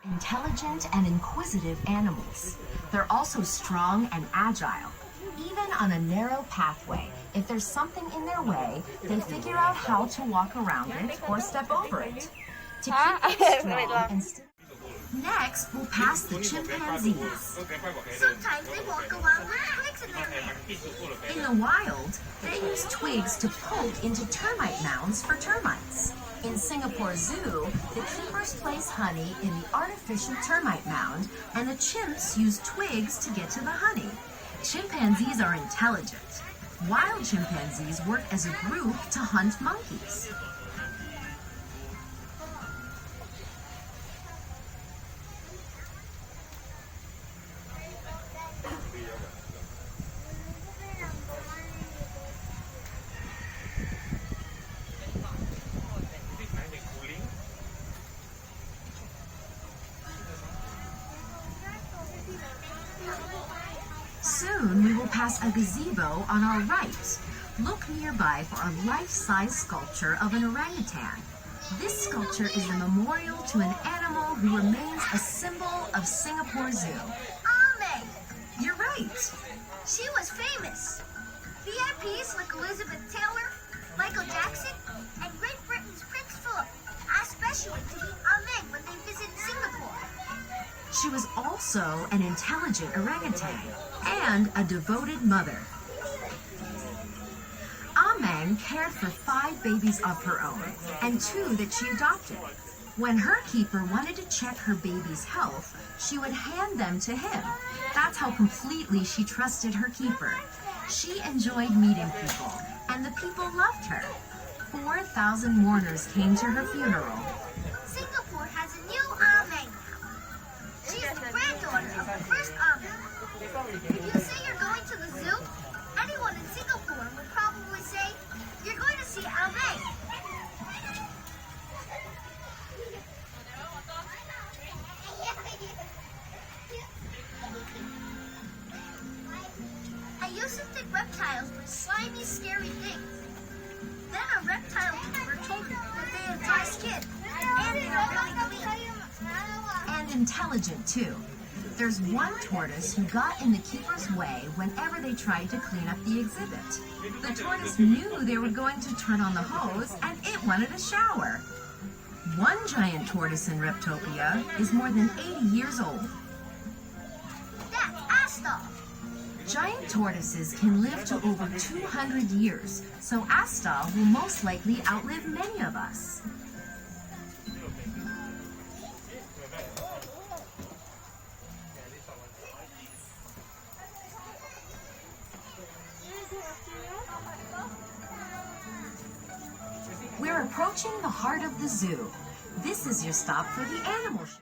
Intelligent and inquisitive animals. They're also strong and agile. Even on a narrow pathway, if there's something in their way, they figure out how to walk around it or step over it. To keep them strong and Next, we'll pass the chimpanzees. Sometimes they walk around with twigs in their hands. In the wild, they use twigs to poke into termite mounds for termites. In Singapore Zoo, the keepers place honey in the artificial termite mound, and the chimps use twigs to get to the honey. Chimpanzees are intelligent. Wild chimpanzees work as a group to hunt monkeys. Soon we will pass a gazebo on our right. Look nearby for a life-size sculpture of an orangutan. This sculpture is a memorial to an animal who remains a symbol of Singapore Zoo. Ame! You're right. She was famous. VIPs like Elizabeth Taylor, Michael Jackson, and Great Britain's Prince Philip asked specially to meet Ame when they visited Singapore. She was also an intelligent orangutan and a devoted mother. Amang cared for 5 babies of her own and 2 that she adopted. When her keeper wanted to check her baby's health, she would hand them to him. That's how completely she trusted her keeper. She enjoyed meeting people, and the people loved her. 4,000 mourners came to her funeral. Singapore has a new Ame now. She is the granddaughter of the first Ame. If you say you're going to the zoo, anyone in Singapore would probably say, you're going to see Ame. I used to think reptiles were slimy, scary things. Then a reptile keeper told me that they have dry skin, and they are really clean. And intelligent, too. There's one tortoise who got in the keeper's way whenever they tried to clean up the exhibit. The tortoise knew they were going to turn on the hose, and it wanted a shower. One giant tortoise in Reptopia is more than 80 years old. That's Astor. Giant tortoises can live to over 200 years, so Astor will most likely outlive many of us. We're approaching the heart of the zoo. This is your stop for the animal show.